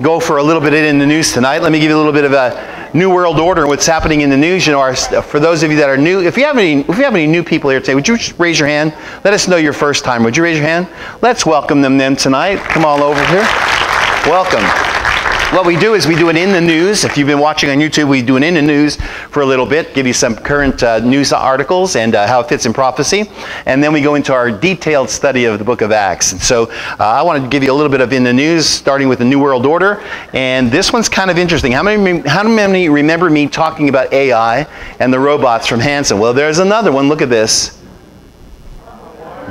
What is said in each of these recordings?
Go for a little bit in the news tonight. Let me give you a little bit of a new world order and what's happening in the news. You know, for those of you that are new, if you have any new people here today, would you just raise your hand? Let us know your first time. Would you raise your hand? Let's welcome them then tonight. Come on over here. Welcome. What we do is we do an in the news. If you've been watching on YouTube, we do an in the news for a little bit, give you some current news articles and how it fits in prophecy. And then we go into our detailed study of the book of Acts. And so I wanted to give you a little bit of in the news, starting with the New World Order. And this one's kind of interesting. How many remember me talking about AI and the robots from Hansen? Well, there's another one. Look at this.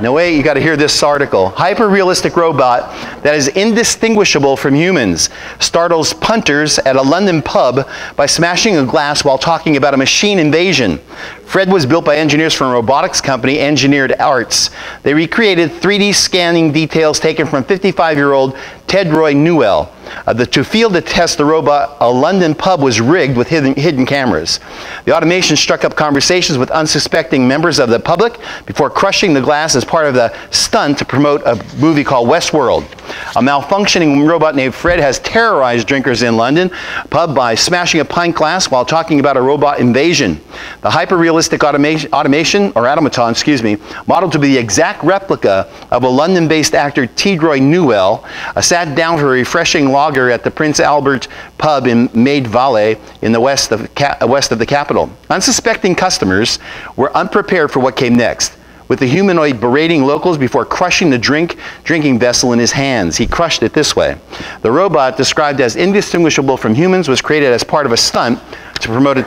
No way, you got to hear this article. Hyper-realistic robot that is indistinguishable from humans startles punters at a London pub by smashing a glass while talking about a machine invasion. Fred was built by engineers from a robotics company, Engineered Arts. They recreated 3D scanning details taken from 55-year-old Ted Roy Newell. To field the test the robot, a London pub was rigged with hidden cameras. The automation struck up conversations with unsuspecting members of the public before crushing the glass as part of the stunt to promote a movie called Westworld. A malfunctioning robot named Fred has terrorized drinkers in London pub by smashing a pint glass while talking about a robot invasion. The hyper-realistic automaton, modeled to be the exact replica of a London-based actor Ted Roy Newell, sat down for a refreshing lager at the Prince Albert pub in Maid Valley in the west of the capital. Unsuspecting customers were unprepared for what came next, with the humanoid berating locals before crushing the drinking vessel in his hands. He crushed it this way. The robot, described as indistinguishable from humans, was created as part of a stunt to promote a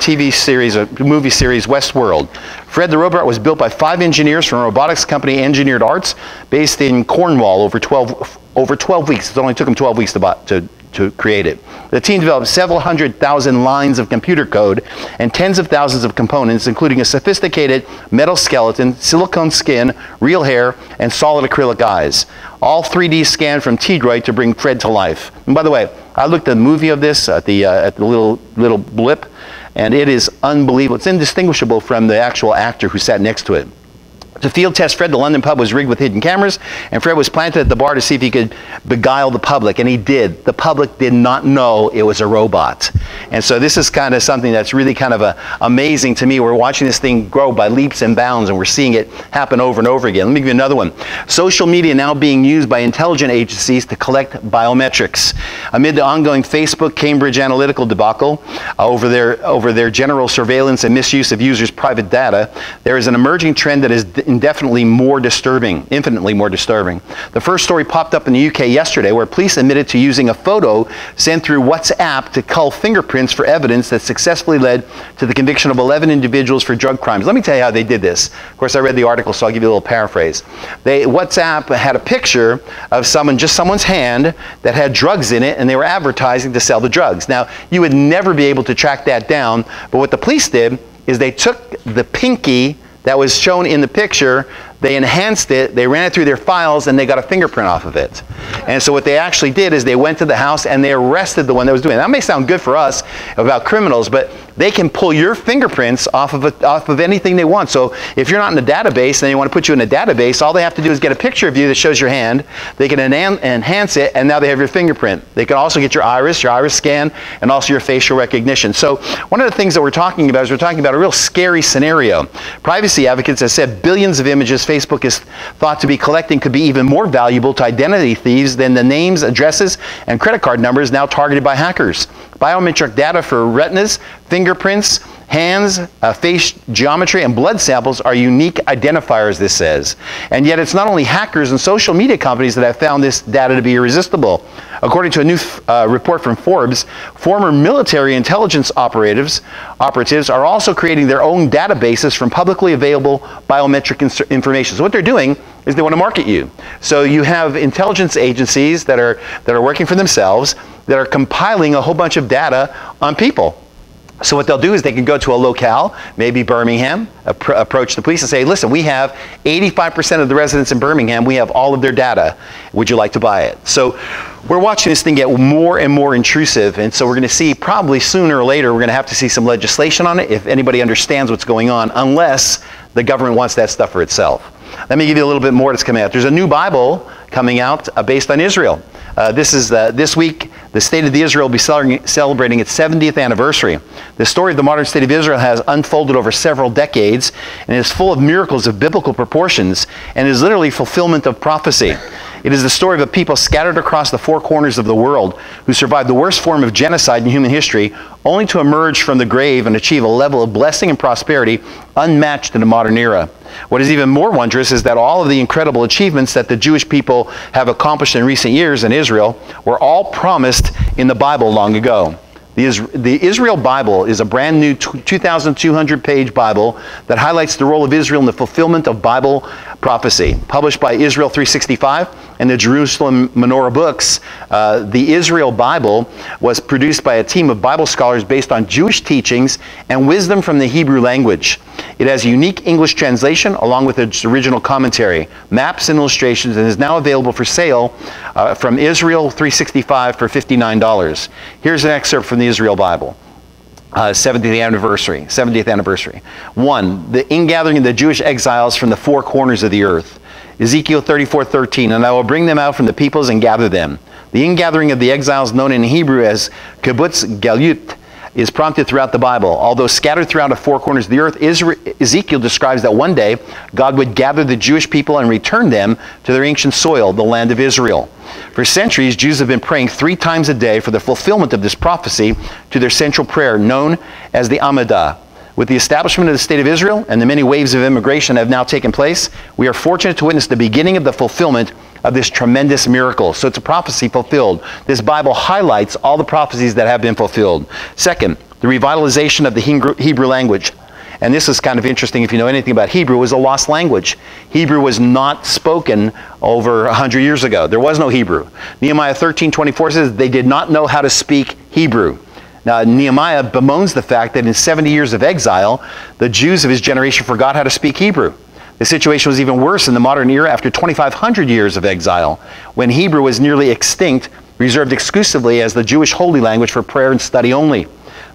movie series, Westworld. Fred the robot was built by 5 engineers from a robotics company, Engineered Arts, based in Cornwall over 12 weeks. It only took them 12 weeks to create it. The team developed several 100,000 lines of computer code and tens of thousands of components, including a sophisticated metal skeleton, silicone skin, real hair, and solid acrylic eyes. All 3D scanned from Ted Roy to bring Fred to life. And by the way, I looked at the movie of this at the little blip, and it is unbelievable. It's indistinguishable from the actual actor who sat next to it. To field test Fred, the London pub was rigged with hidden cameras, and Fred was planted at the bar to see if he could beguile the public, and he did. The public did not know it was a robot. And so this is kind of something that's really kind of amazing to me. We're watching this thing grow by leaps and bounds, and we're seeing it happen over and over again. Let me give you another one. Social media now being used by intelligence agencies to collect biometrics. Amid the ongoing Facebook Cambridge Analytica debacle over their general surveillance and misuse of users' private data, there is an emerging trend that is infinitely more disturbing. The first story popped up in the UK yesterday, where police admitted to using a photo sent through WhatsApp to cull fingerprints for evidence that successfully led to the conviction of 11 individuals for drug crimes. Let me tell you how they did this. Of course, I read the article, so I'll give you a little paraphrase. WhatsApp had a picture of someone's hand that had drugs in it, and they were advertising to sell the drugs. Now, you would never be able to track that down, but what the police did is they took the pinky that was shown in the picture, they enhanced it, they ran it through their files, and they got a fingerprint off of it. And so what they actually did is they went to the house and they arrested the one that was doing it. That may sound good for us about criminals, but they can pull your fingerprints off of anything they want. So if you're not in the database and they want to put you in a database, all they have to do is get a picture of you that shows your hand. They can enhance it, and now they have your fingerprint. They can also get your iris scan, and also your facial recognition. So one of the things that we're talking about is we're talking about a real scary scenario. Privacy advocates have said billions of images Facebook is thought to be collecting could be even more valuable to identity thieves than the names, addresses, and credit card numbers now targeted by hackers. Biometric data for retinas, fingerprints, hands, face geometry, and blood samples are unique identifiers, this says. And yet it's not only hackers and social media companies that have found this data to be irresistible. According to a new report from Forbes, former military intelligence operatives are also creating their own databases from publicly available biometric information. So what they're doing is they want to market you. So you have intelligence agencies that are working for themselves that are compiling a whole bunch of data on people. So what they'll do is they can go to a locale, maybe Birmingham, approach the police and say, listen, we have 85% of the residents in Birmingham, we have all of their data. Would you like to buy it? So we're watching this thing get more and more intrusive, and so we're going to see probably sooner or later we're going to have to see some legislation on it if anybody understands what's going on, unless the government wants that stuff for itself. Let me give you a little bit more that's coming out. There's a new Bible coming out based on Israel. This week, the state of Israel will be celebrating its 70th anniversary. The story of the modern state of Israel has unfolded over several decades and is full of miracles of biblical proportions and is literally fulfillment of prophecy. It is the story of a people scattered across the four corners of the world who survived the worst form of genocide in human history, only to emerge from the grave and achieve a level of blessing and prosperity unmatched in the modern era. What is even more wondrous is that all of the incredible achievements that the Jewish people have accomplished in recent years in Israel were all promised in the Bible long ago. The Israel Bible is a brand new 2,200-page Bible that highlights the role of Israel in the fulfillment of Bible prophecy. Published by Israel 365 and the Jerusalem Menorah Books, the Israel Bible was produced by a team of Bible scholars based on Jewish teachings and wisdom from the Hebrew language. It has a unique English translation along with its original commentary, maps and illustrations, and is now available for sale from Israel 365 for $59. Here's an excerpt from the Israel Bible. 70th anniversary. 1. The ingathering of the Jewish exiles from the four corners of the earth. Ezekiel 34:13, and I will bring them out from the peoples and gather them. The ingathering of the exiles, known in Hebrew as kibbutz galut, is prompted throughout the Bible. Although scattered throughout the four corners of the earth, Ezekiel describes that one day God would gather the Jewish people and return them to their ancient soil, the land of Israel. For centuries, Jews have been praying 3 times a day for the fulfillment of this prophecy to their central prayer, known as the Amidah. With the establishment of the State of Israel and the many waves of immigration that have now taken place, we are fortunate to witness the beginning of the fulfillment of this tremendous miracle. So it's a prophecy fulfilled. This Bible highlights all the prophecies that have been fulfilled. Second, the revitalization of the Hebrew language. And this is kind of interesting if you know anything about Hebrew. It was a lost language. Hebrew was not spoken over 100 years ago. There was no Hebrew. Nehemiah 13:24 says they did not know how to speak Hebrew. Now, Nehemiah bemoans the fact that in 70 years of exile, the Jews of his generation forgot how to speak Hebrew. The situation was even worse in the modern era after 2,500 years of exile, when Hebrew was nearly extinct, reserved exclusively as the Jewish holy language for prayer and study only.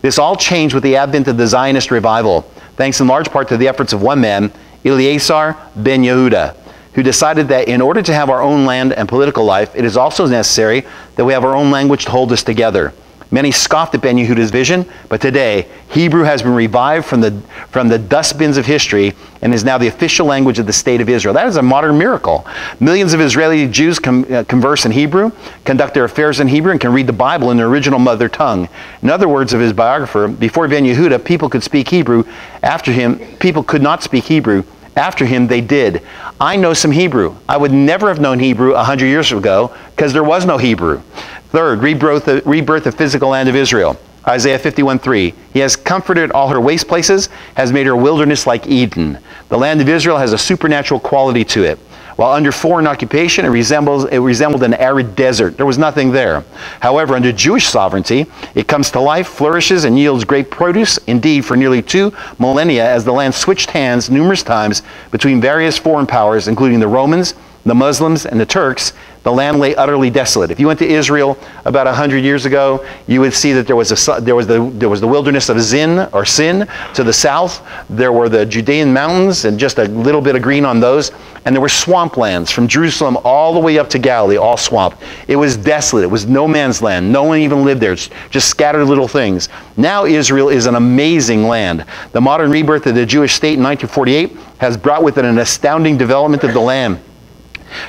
This all changed with the advent of the Zionist revival, thanks in large part to the efforts of one man, Eleazar ben Yehuda, who decided that in order to have our own land and political life, it is also necessary that we have our own language to hold us together. Many scoffed at Ben Yehuda's vision, but today, Hebrew has been revived from the dustbins of history and is now the official language of the State of Israel. That is a modern miracle. Millions of Israeli Jews converse in Hebrew, conduct their affairs in Hebrew, and can read the Bible in their original mother tongue. In other words of his biographer, before Ben Yehuda, people could speak Hebrew. After him, people could not speak Hebrew. After him, they did. I know some Hebrew. I would never have known Hebrew 100 years ago because there was no Hebrew. Third, rebirth of physical land of Israel. Isaiah 51:3. He has comforted all her waste places, has made her wilderness like Eden. The land of Israel has a supernatural quality to it. While under foreign occupation, it resembled an arid desert. There was nothing there. However, under Jewish sovereignty, it comes to life, flourishes, and yields great produce. Indeed, for nearly 2 millennia, as the land switched hands numerous times between various foreign powers, including the Romans, the Muslims, and the Turks, the land lay utterly desolate. If you went to Israel about 100 years ago, you would see that there was the wilderness of Sin to the south. There were the Judean mountains and just a little bit of green on those. And there were swamplands from Jerusalem all the way up to Galilee, all swamp. It was desolate. It was no man's land. No one even lived there. It's just scattered little things. Now Israel is an amazing land. The modern rebirth of the Jewish state in 1948 has brought with it an astounding development of the land,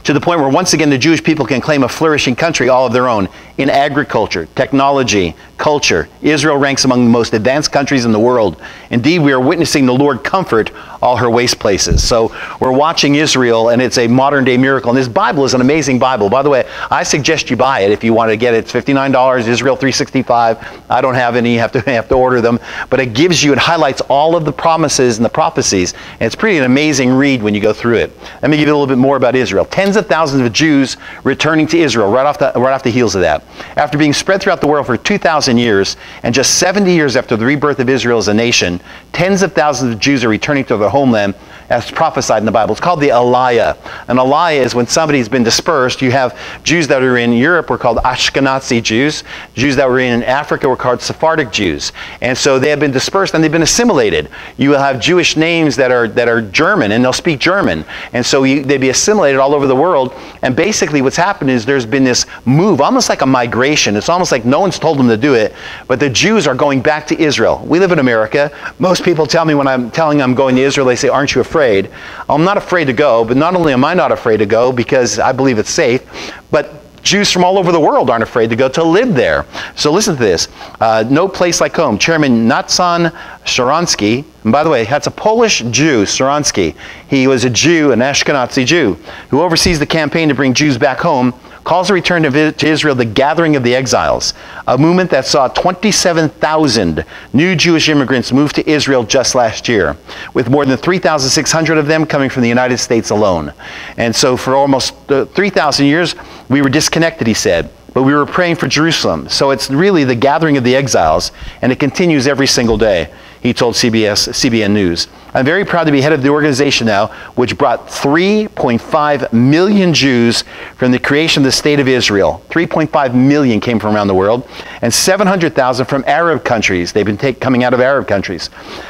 to the point where once again the Jewish people can claim a flourishing country all of their own in agriculture, technology, culture. Israel ranks among the most advanced countries in the world. Indeed, we are witnessing the Lord comfort all her waste places. So we're watching Israel, and it's a modern day miracle. And this Bible is an amazing Bible. By the way, I suggest you buy it if you want to get it. It's $59, Israel 365. I don't have any, you have to order them. But it highlights all of the promises and the prophecies. And it's pretty an amazing read when you go through it. Let me give you a little bit more about Israel. Tens of thousands of Jews returning to Israel right off the heels of that. After being spread throughout the world for 2,000 years, and just 70 years after the rebirth of Israel as a nation, tens of thousands of Jews are returning to their homeland as prophesied in the Bible. It's called the Aliyah. An Aliyah is when somebody's been dispersed. You have Jews that are in Europe were called Ashkenazi Jews. Jews that were in Africa were called Sephardic Jews. And so they have been dispersed and they've been assimilated. You will have Jewish names that are German, and they'll speak German. And so they'd be assimilated all over the world. And basically what's happened is there's been this move, almost like a migration. It's almost like no one's told them to do it, but the Jews are going back to Israel. We live in America. Most people tell me when I'm telling them I'm going to Israel, they say, aren't you afraid? I'm not afraid to go, but not only am I not afraid to go because I believe it's safe, but Jews from all over the world aren't afraid to go to live there. So listen to this. No place like home. Chairman Natsan Sharansky, and by the way, that's a Polish Jew, Sharansky. He was a Jew, an Ashkenazi Jew, who oversees the campaign to bring Jews back home, calls the return to Israel the gathering of the exiles, a movement that saw 27,000 new Jewish immigrants move to Israel just last year, with more than 3,600 of them coming from the United States alone. And so for almost 3,000 years, we were disconnected, he said, but we were praying for Jerusalem. So it's really the gathering of the exiles, and it continues every single day, he told CBN News. I'm very proud to be head of the organization now, which brought 3.5 million Jews from the creation of the State of Israel. 3.5 million came from around the world, and 700,000 from Arab countries. They've been coming out of Arab countries.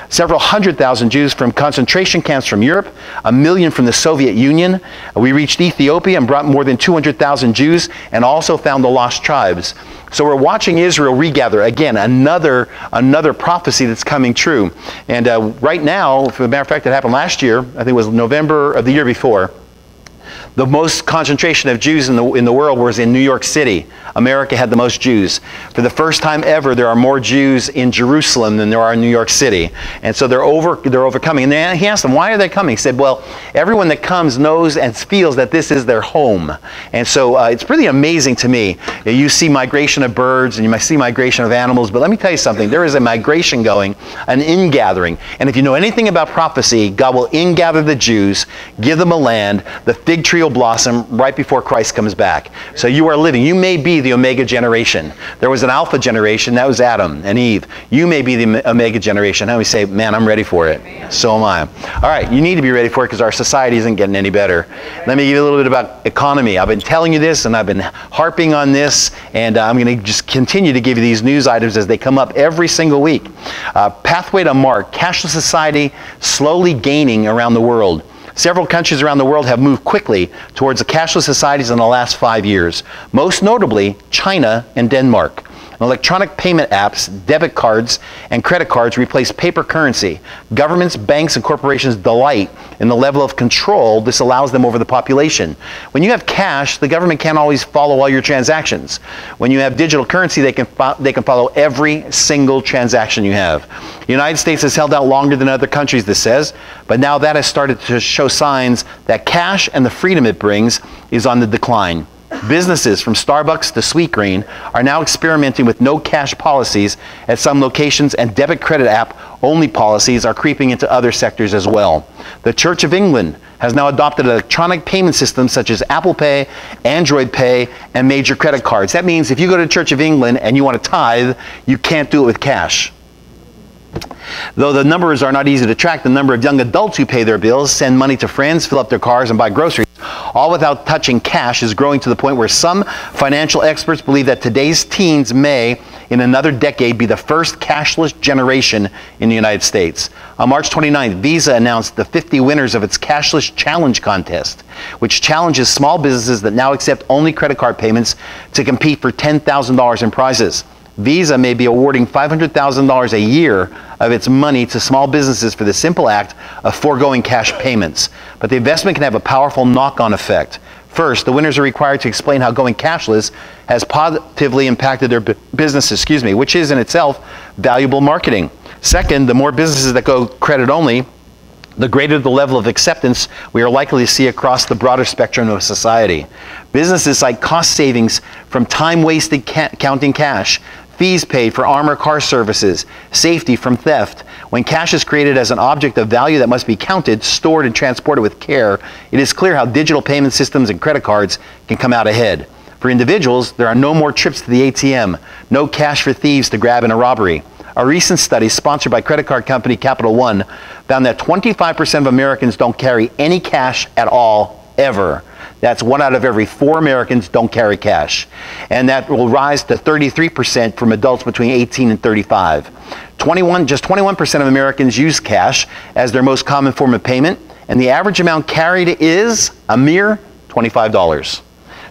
Several 100,000 Jews from concentration camps from Europe, 1 million from the Soviet Union. We reached Ethiopia and brought more than 200,000 Jews, and also found the lost tribes. So we're watching Israel regather. Again, another prophecy that's coming true. And right now, as a matter of fact, it happened last year. I think it was November of the year before. The most concentration of Jews in the world was in New York City. America had the most Jews. For the first time ever, there are more Jews in Jerusalem than there are in New York City. And so they're overcoming. And he asked them, why are they coming? He said, well, everyone that comes knows and feels that this is their home. And so it's really amazing to me. You see migration of birds and you might see migration of animals, but let me tell you something. There is a migration going, an ingathering. And if you know anything about prophecy, God will ingather the Jews, give them a land, the fig tree will blossom right before Christ comes back. So you are living. You may be the Omega generation. There was an Alpha generation. That was Adam and Eve. You may be the Omega generation. Now we say, man, I'm ready for it. So am I. All right, you need to be ready for it because our society isn't getting any better. Let me give you a little bit about economy. I've been telling you this and I've been harping on this, and I'm going to just continue to give you these news items as they come up every single week. Pathway to Mark, cashless society slowly gaining around the world. Several countries around the world have moved quickly towards the cashless societies in the last 5 years, most notably China and Denmark. Electronic payment apps, debit cards, and credit cards replace paper currency. Governments, banks, and corporations delight in the level of control this allows them over the population. When you have cash, the government can't always follow all your transactions. When you have digital currency, they can follow every single transaction you have. The United States has held out longer than other countries, this says, but now that has started to show signs that cash and the freedom it brings is on the decline. Businesses from Starbucks to Sweetgreen are now experimenting with no cash policies at some locations, and debit credit app only policies are creeping into other sectors as well. The Church of England has now adopted electronic payment systems such as Apple Pay, Android Pay, and major credit cards. That means if you go to the Church of England and you want to tithe, you can't do it with cash. Though the numbers are not easy to track, the number of young adults who pay their bills, send money to friends, fill up their cars, and buy groceries, all without touching cash, is growing to the point where some financial experts believe that today's teens may, in another decade, be the first cashless generation in the United States. On March 29th, Visa announced the 50 winners of its Cashless Challenge contest, which challenges small businesses that now accept only credit card payments to compete for $10,000 in prizes. Visa may be awarding $500,000 a year of its money to small businesses for the simple act of foregoing cash payments. But the investment can have a powerful knock-on effect. First, the winners are required to explain how going cashless has positively impacted their businesses, which is in itself valuable marketing. Second, the more businesses that go credit only, the greater the level of acceptance we are likely to see across the broader spectrum of society. Businesses cite cost savings from time wasted counting cash, fees paid for armored car services, safety from theft. When cash is created as an object of value that must be counted, stored, and transported with care, it is clear how digital payment systems and credit cards can come out ahead. For individuals, there are no more trips to the ATM, no cash for thieves to grab in a robbery. A recent study sponsored by credit card company Capital One found that 25% of Americans don't carry any cash at all, ever. That's 1 out of every 4 Americans don't carry cash. And that will rise to 33% from adults between 18 and 35. Just 21% of Americans use cash as their most common form of payment, and the average amount carried is a mere $25.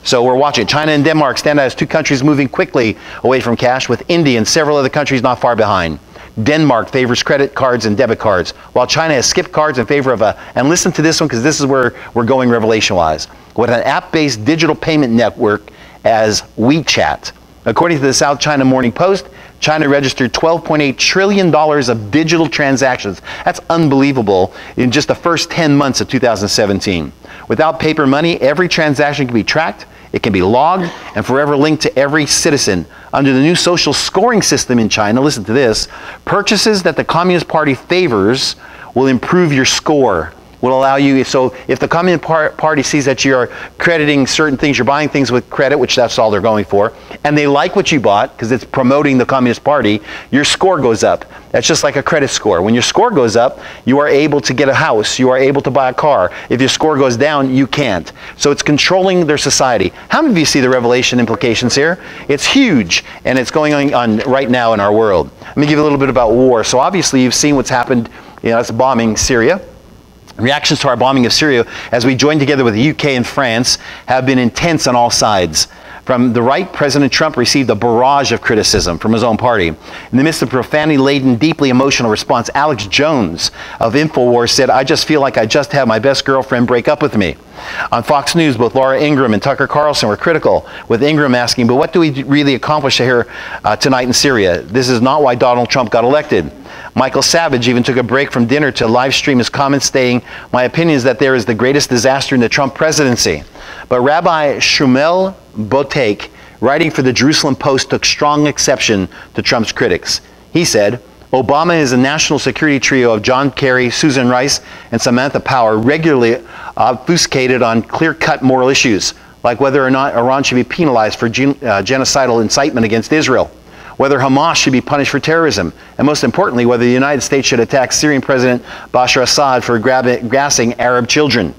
So we're watching. China and Denmark stand out as 2 countries moving quickly away from cash, with India and several other countries not far behind. Denmark favors credit cards and debit cards, while China has skipped cards in favor of and listen to this one because this is where we're going revelation-wise, with an app-based digital payment network as WeChat. According to the South China Morning Post, China registered $12.8 trillion of digital transactions. That's unbelievable in just the first 10 months of 2017. Without paper money, every transaction can be tracked, it can be logged, and forever linked to every citizen. Under the new social scoring system in China, listen to this, purchases that the Communist Party favors will improve your score. Will allow you, so if the Communist Party sees that you're crediting certain things, you're buying things with credit, which that's all they're going for, and they like what you bought because it's promoting the Communist Party, your score goes up. That's just like a credit score. When your score goes up, you are able to get a house, you are able to buy a car. If your score goes down, you can't. So it's controlling their society. How many of you see the revelation implications here? It's huge, and it's going on right now in our world. Let me give you a little bit about war. So obviously you've seen what's happened, it's bombing Syria. Reactions to our bombing of Syria as we joined together with the UK and France have been intense on all sides. From the right, President Trump received a barrage of criticism from his own party. In the midst of profanity-laden, deeply emotional response, Alex Jones of InfoWars said, "I just feel like I just had my best girlfriend break up with me." On Fox News, both Laura Ingraham and Tucker Carlson were critical, with Ingraham asking, "But what do we really accomplish here tonight in Syria? This is not why Donald Trump got elected." Michael Savage even took a break from dinner to live stream his comments, stating, "My opinion is that there is the greatest disaster in the Trump presidency." But Rabbi Shmuel Boteach, writing for the Jerusalem Post, took strong exception to Trump's critics. He said, "Obama is a national security trio of John Kerry, Susan Rice, and Samantha Power, regularly obfuscated on clear-cut moral issues, like whether or not Iran should be penalized for genocidal incitement against Israel, whether Hamas should be punished for terrorism, and most importantly, whether the United States should attack Syrian President Bashar Assad for gassing Arab children.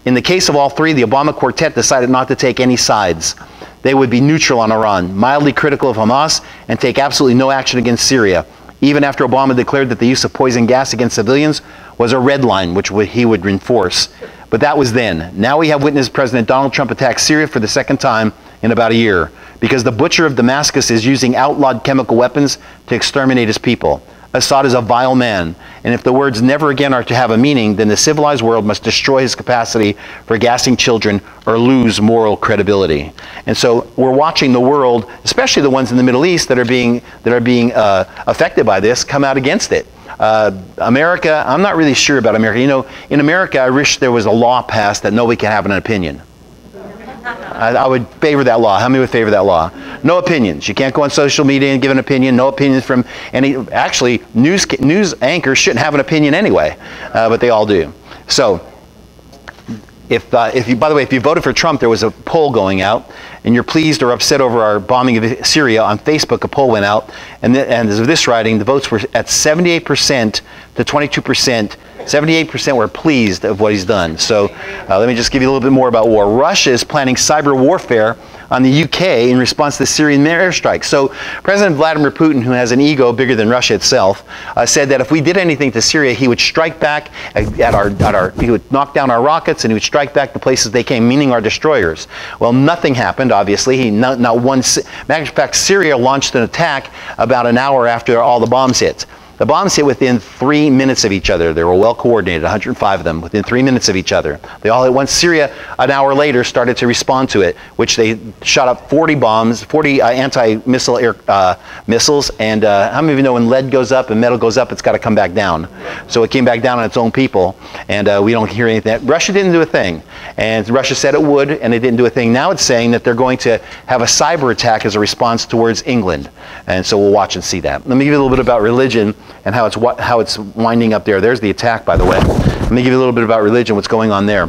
In the case of all three, the Obama quartet decided not to take any sides. They would be neutral on Iran, mildly critical of Hamas, and take absolutely no action against Syria, even after Obama declared that the use of poison gas against civilians was a red line, which he would enforce. But that was then. Now we have witnessed President Donald Trump attack Syria for the second time in about a year, because the butcher of Damascus is using outlawed chemical weapons to exterminate his people. Assad is a vile man, and if the words "never again" are to have a meaning, then the civilized world must destroy his capacity for gassing children or lose moral credibility. And so we're watching the world, especially the ones in the Middle East that are being affected by this, come out against it. America, I'm not really sure about America. In America, I wish there was a law passed that nobody can have an opinion. I would favor that law. How many would favor that law? No opinions. You can't go on social media and give an opinion. No opinions from any. Actually, news anchors shouldn't have an opinion anyway, but they all do. So, by the way, if you voted for Trump, there was a poll going out, and you're pleased or upset over our bombing of Syria, on Facebook, a poll went out, and as of this writing, the votes were at 78% to 22%. 78% were pleased of what he's done. So let me just give you a little bit more about war. Russia is planning cyber warfare on the UK in response to the Syrian airstrike. So President Vladimir Putin, who has an ego bigger than Russia itself, said that if we did anything to Syria, he would strike back he would knock down our rockets, and he would strike back the places they came, meaning our destroyers. Well, nothing happened, obviously. Not one. Matter of fact, Syria launched an attack about an hour after all the bombs hit. The bombs hit within 3 minutes of each other. They were well coordinated, 105 of them, within 3 minutes of each other. They all hit once. Syria, an hour later, started to respond to it, which they shot up 40 bombs, 40 anti-missile missiles. And how many of you know when lead goes up and metal goes up, it's got to come back down? So it came back down on its own people, and we don't hear anything. Russia didn't do a thing, and Russia said it would, and it didn't do a thing. Now it's saying that they're going to have a cyber attack as a response towards England, and so we'll watch and see that. Let me give you a little bit about religion and how it's winding up there. There's the attack, by the way. Let me give you a little bit about religion, what's going on there.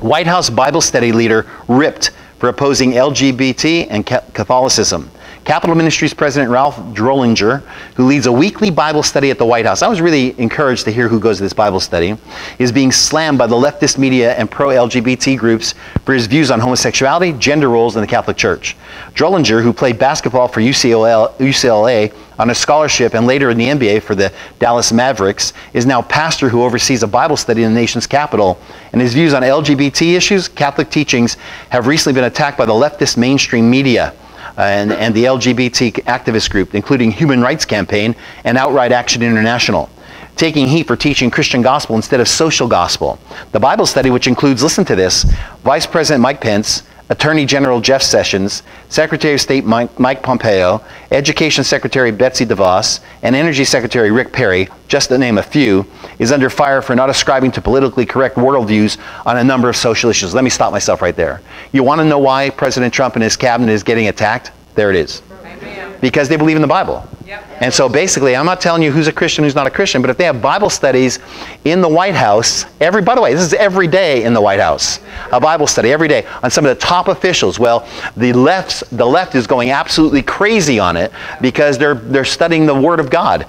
White House Bible study leader ripped for opposing LGBT and Catholicism. Capitol Ministries President Ralph Drollinger, who leads a weekly Bible study at the White House. I was really encouraged to hear who goes to this Bible study. Is being slammed by the leftist media and pro-LGBT groups for his views on homosexuality, gender roles in the Catholic Church. Drollinger, who played basketball for UCLA on a scholarship and later in the NBA for the Dallas Mavericks, is now pastor who oversees a Bible study in the nation's capital. And his views on LGBT issues, Catholic teachings, have recently been attacked by the leftist mainstream media and the LGBT activist group, including Human Rights Campaign and Outright Action International, taking heat for teaching Christian gospel instead of social gospel. The Bible study, which includes, listen to this, Vice President Mike Pence, Attorney General Jeff Sessions, Secretary of State Mike Pompeo, Education Secretary Betsy DeVos, and Energy Secretary Rick Perry, just to name a few, is under fire for not ascribing to politically correct worldviews on a number of social issues. Let me stop myself right there. You want to know why President Trump and his cabinet is getting attacked? There it is. Amen. Because they believe in the Bible. Yep. And so basically, I'm not telling you who's a Christian, who's not a Christian, but if they have Bible studies in the White House, by the way, this is every day in the White House, a Bible study every day on some of the top officials. Well, the left is going absolutely crazy on it because they're studying the Word of God.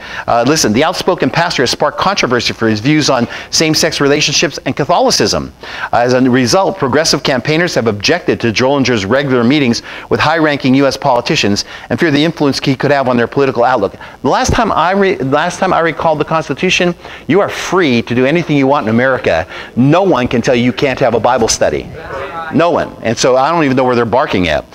Listen, the outspoken pastor has sparked controversy for his views on same-sex relationships and Catholicism. As a result, progressive campaigners have objected to Drollinger's regular meetings with high-ranking U.S. politicians and fear the influence he could have on their political outlook. The last time I recalled the Constitution, you are free to do anything you want in America. No one can tell you you can't have a Bible study. No one. And so I don't even know where they're barking at.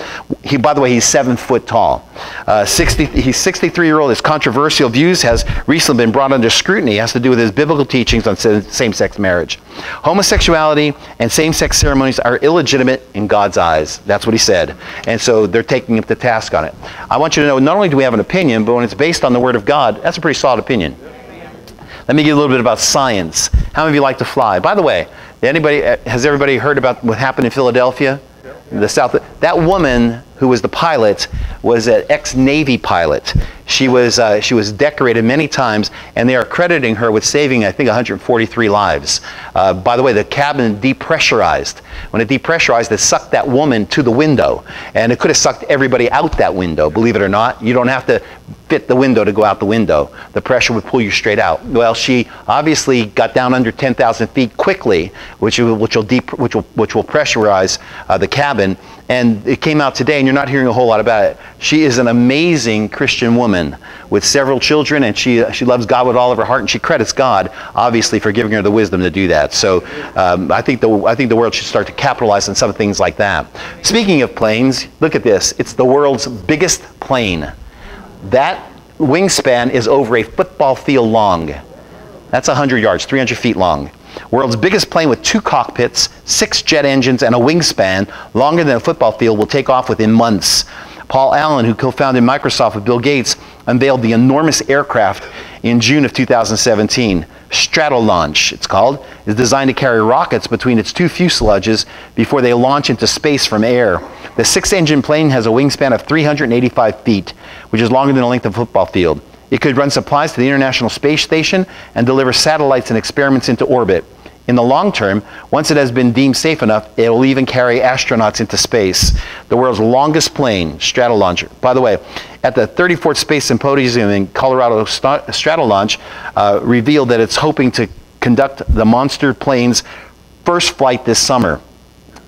By the way, he's 7 foot tall. He's 63-year-old. His controversial views has recently been brought under scrutiny. It has to do with his biblical teachings on same-sex marriage. Homosexuality and same-sex ceremonies are illegitimate in God's eyes. That's what he said. And so they're taking him to task on it. I want you to know, not only do we have an opinion, but when it's based on the Word of God, that's a pretty solid opinion. Let me give you a little bit about science. How many of you like to fly? By the way, has everybody heard about what happened in Philadelphia? The South. That woman who was the pilot was an ex-Navy pilot. She was decorated many times, and they are crediting her with saving, I think, 143 lives. By the way, the cabin depressurized. When it depressurized, it sucked that woman to the window, and it could have sucked everybody out that window, believe it or not. You don't have to fit the window to go out the window. The pressure would pull you straight out. Well, she obviously got down under 10,000 feet quickly, which will pressurize the cabin. And it came out today, and you're not hearing a whole lot about it. She is an amazing Christian woman with several children, and she loves God with all of her heart, and she credits God, obviously, for giving her the wisdom to do that. So I think the world should start to capitalize on some things like that. Speaking of planes, look at this. It's the world's biggest plane. That wingspan is over a football field long. That's 100 yards, 300 feet long. World's biggest plane with 2 cockpits, 6 jet engines, and a wingspan longer than a football field will take off within months. Paul Allen, who co-founded Microsoft with Bill Gates, unveiled the enormous aircraft in June of 2017. Stratolaunch, it's called, is designed to carry rockets between its 2 fuselages before they launch into space from air. The 6-engine plane has a wingspan of 385 feet, which is longer than the length of a football field. It could run supplies to the International Space Station and deliver satellites and experiments into orbit. In the long term, once it has been deemed safe enough, it will even carry astronauts into space. The world's longest plane, Stratolaunch. By the way, at the 34th Space Symposium in Colorado, Stratolaunch revealed that it's hoping to conduct the monster plane's first flight this summer.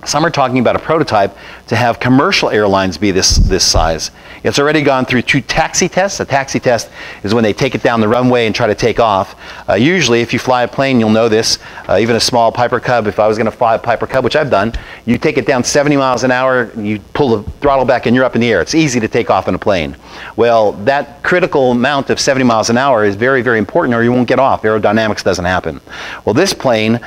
Some are talking about a prototype to have commercial airlines be this size. It's already gone through 2 taxi tests. A taxi test is when they take it down the runway and try to take off. Usually, if you fly a plane, you'll know this. Even a small Piper Cub, if I was going to fly a Piper Cub, which I've done, you take it down 70 miles an hour, you pull the throttle back, and you're up in the air. It's easy to take off in a plane. Well, that critical amount of 70 miles an hour is very, very important, or you won't get off. Aerodynamics doesn't happen. Well, this plane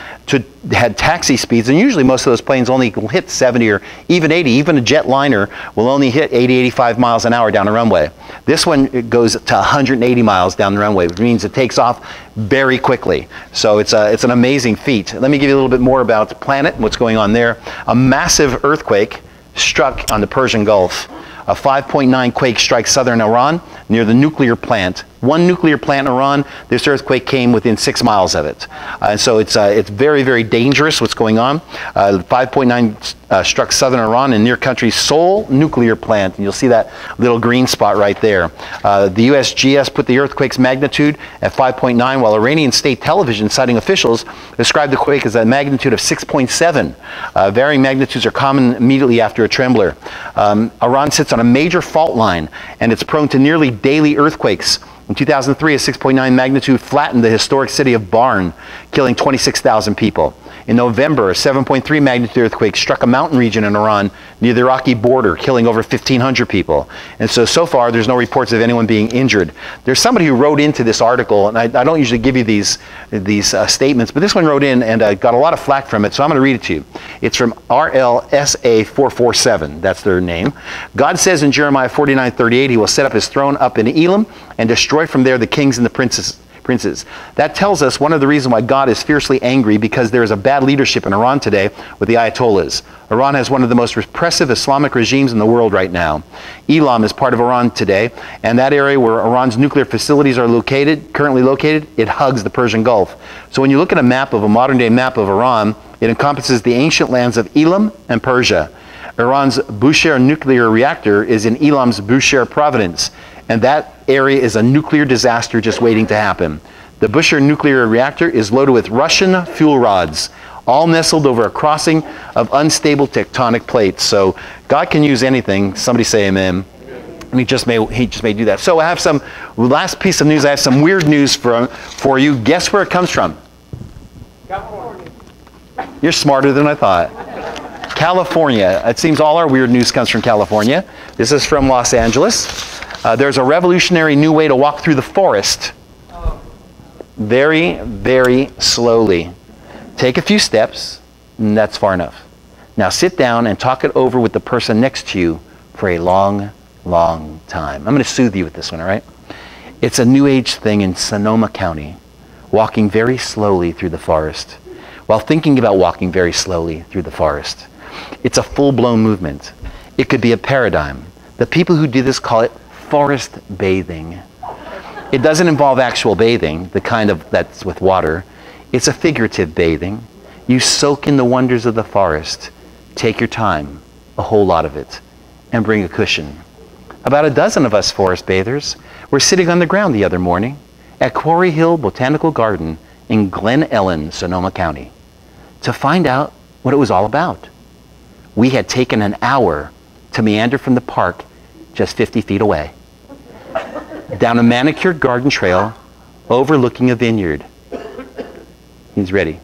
had taxi speeds, and usually most of those planes only will hit 70 or even 80. Even a jetliner will only hit 80, 85 miles an hour down the runway. This one, it goes to 180 miles down the runway, which means it takes off very quickly. So it's an amazing feat. Let me give you a little bit more about the planet and what's going on there. A massive earthquake struck on the Persian Gulf. A 5.9 quake strikes southern Iran near the nuclear plant One nuclear plant in Iran, this earthquake came within 6 miles of it. And so it's very, very dangerous what's going on. 5.9 struck southern Iran and near country's sole nuclear plant. And you'll see that little green spot right there. The USGS put the earthquake's magnitude at 5.9, while Iranian state television, citing officials, described the quake as a magnitude of 6.7. Varying magnitudes are common immediately after a trembler. Iran sits on a major fault line, and it's prone to nearly daily earthquakes. In 2003, a 6.9 magnitude flattened the historic city of Barn, killing 26,000 people. In November, a 7.3 magnitude earthquake struck a mountain region in Iran near the Iraqi border, killing over 1,500 people. And so far, there's no reports of anyone being injured. There's somebody who wrote into this article, and I don't usually give you these statements, but this one wrote in and got a lot of flack from it, so I'm going to read it to you. It's from RLSA447, that's their name. God says in Jeremiah 49:38, he will set up his throne up in Elam and destroy from there the kings and the princes. That tells us one of the reasons why God is fiercely angry, because there is a bad leadership in Iran today with the Ayatollahs. Iran has one of the most repressive Islamic regimes in the world right now. Elam is part of Iran today, and that area where Iran's nuclear facilities are currently located, it hugs the Persian Gulf. So when you look at a modern day map of Iran, it encompasses the ancient lands of Elam and Persia. Iran's Bushehr nuclear reactor is in Elam's Bushehr province, and that area is a nuclear disaster just waiting to happen. The Bushehr nuclear reactor is loaded with Russian fuel rods, all nestled over a crossing of unstable tectonic plates. So God can use anything. Somebody say amen. And he just may do that. So I have some last piece of news. I have some weird news for you. Guess where it comes from? California. You're smarter than I thought. California. It seems all our weird news comes from California. This is from Los Angeles. There's a revolutionary new way to walk through the forest. Very, very slowly. Take a few steps, and that's far enough. Now sit down and talk it over with the person next to you for a long, long time. I'm going to soothe you with this one, all right? It's a new age thing in Sonoma County, walking very slowly through the forest, while thinking about walking very slowly through the forest. It's a full-blown movement. It could be a paradigm. The people who do this call it forest bathing. It doesn't involve actual bathing, the kind of that's with water. It's a figurative bathing. You soak in the wonders of the forest. Take your time, a whole lot of it, and bring a cushion. About a dozen of us forest bathers were sitting on the ground the other morning at Quarry Hill Botanical Garden in Glen Ellen, Sonoma County, to find out what it was all about. We had taken an hour to meander from the park just 50 feet away, down a manicured garden trail overlooking a vineyard. He's ready.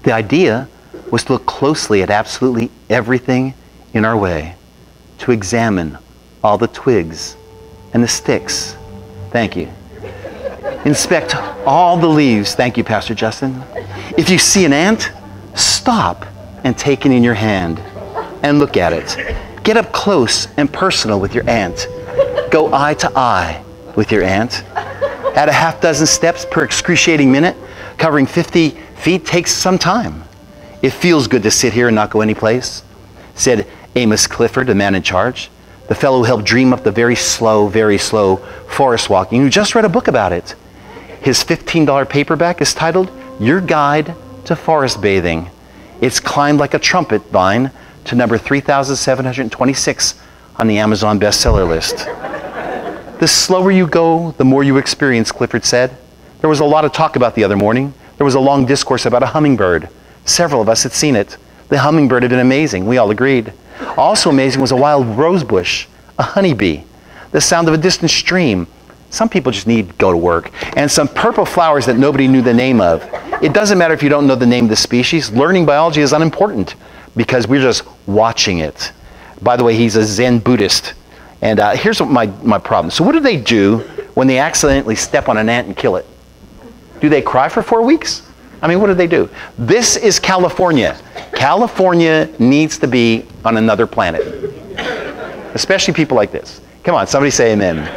The idea was to look closely at absolutely everything in our way, to examine all the twigs and the sticks. Thank you. Inspect all the leaves. Thank you, Pastor Justin. If you see an ant, stop and take it in your hand and look at it. Get up close and personal with your ant. Go eye to eye with your ant. At a half dozen steps per excruciating minute, covering 50 feet takes some time. It feels good to sit here and not go anyplace, said Amos Clifford, the man in charge, the fellow who helped dream up the very slow forest walking, who just read a book about it. His $15 paperback is titled Your Guide to Forest Bathing. It's climbed like a trumpet vine to number 3,726 on the Amazon bestseller list. The slower you go, the more you experience, Clifford said. There was a lot of talk about the other morning. There was a long discourse about a hummingbird. Several of us had seen it. The hummingbird had been amazing. We all agreed. Also amazing was a wild rose bush, a honeybee, the sound of a distant stream. Some people just need to go to work. And some purple flowers that nobody knew the name of. It doesn't matter if you don't know the name of the species. Learning biology is unimportant because we're just watching it. By the way, he's a Zen Buddhist. And here's what my problem. So what do they do when they accidentally step on an ant and kill it? Do they cry for 4 weeks? I mean, what do they do? This is California. California needs to be on another planet. Especially people like this. Come on, somebody say amen.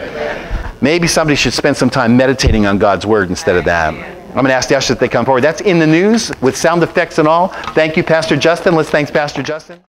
Maybe somebody should spend some time meditating on God's word instead of that. I'm going to ask the ushers if they come forward. That's in the news with sound effects and all. Thank you, Pastor Justin. Let's thank Pastor Justin.